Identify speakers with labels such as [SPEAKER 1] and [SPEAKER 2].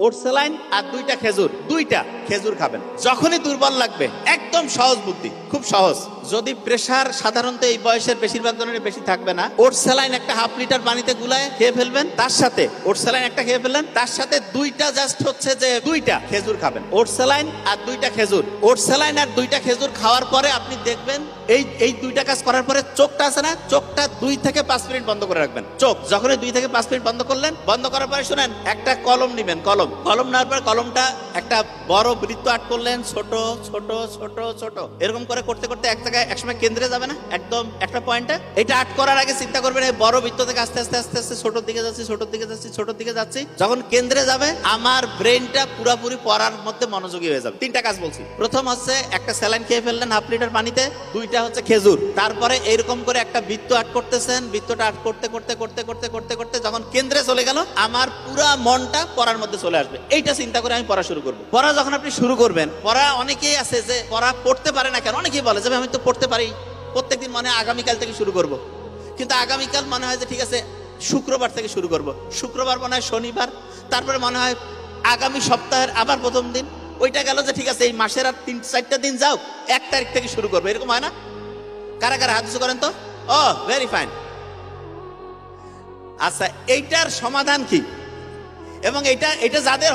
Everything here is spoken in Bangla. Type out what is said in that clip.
[SPEAKER 1] ওট স্যালাইন আর দুইটা খেজুর খাবেন যখনই দুর্বল লাগবে। একদম সহজ বুদ্ধি, খুব সহজ। যদি প্রেসার সাধারণত এই বয়সের বেশিরভাগ জনের বেশি থাকবে না, ওট স্যালাইন একটা হাফ লিটার পানিতে গুলায় খেয়ে ফেলবেন। তার সাথে ওট স্যালাইন একটা খেয়ে ফেললেন, তার সাথে দুইটা জাস্ট হচ্ছে যে দুইটা খেজুর খাবেন। ওট স্যালাইন আর দুইটা খেজুর, ওট স্যালাইন আর দুইটা খেজুর খাওয়ার পরে আপনি দেখবেন এই দুইটা কাজ করার পরে চোখটা আছে না, চোখটা 2 থেকে 5 মিনিট বন্ধ করে রাখবেন। চোখ যখনই 2 থেকে 5 মিনিট বন্ধ করলেন, বন্ধ করার পরে শুনেন একটা কলম নিবেন। কলম নেওয়ার পর কলমটা একটা বড় বৃত্ত আর্ট করলেন, ছোট ছোট ছোট ছোট এরকম করে করতে করতে এক জায়গায় একসময় কেন্দ্রে যাবে না, একদম একটা পয়েন্টে। এটা আর্ট করার আগে চিন্তা করবেন এই বড় বৃত্ত থেকে আস্তে আস্তে আস্তে আস্তে ছোটর দিকে যাচ্ছি, ছোটর দিকে যাচ্ছি, ছোটর দিকে যাচ্ছি। যখন কেন্দ্রে যাবে আমার ব্রেনটা পুরোপুরি পড়ার মধ্যে মনোযোগী হয়ে যাবে। 3টা কাজ বলছি। প্রথম হচ্ছে একটা স্যালাইন খেয়ে ফেললেন হাফ লিটার পানিতে, 2টা হচ্ছে খেজুর। তারপরে এরকম করে একটা বৃত্ত আর্ট করতেছেন, বৃত্তটা আর্ট করতে করতে করতে করতে করতে করতে যখন কেন্দ্রে চলে গেল, আমার পুরা মনটা পড়ার মধ্যে চলে আসবে। এইটা চিন্তা করে আমি পড়া শুরু করবো। পড়া যখন আপনি শুরু করবেন, পড়া অনেকেই আছে যে পড়া পড়তে পারে না কেন, অনেকেই বলে যে আমি তো পড়তে পারি, প্রত্যেকদিন মনে হয় আগামীকাল থেকে শুরু করব। কিন্তু আগামীকাল মনে হয় যে ঠিক আছে শুক্রবার থেকে শুরু করব, শুক্রবার মনে হয় শনিবার, তারপরে মনে হয় আগামী সপ্তাহের আবার প্রথম দিন। ওইটা গেল যে ঠিক আছে এই মাসের আর 3-4টা দিন যাও, 1 তারিখ থেকে শুরু করবো। এরকম হয় না? কারা কারা হাত উঁচু করেন তো? ও ভেরি ফাইন। আচ্ছা, এইটার সমাধান কি? এবং এটা যাদের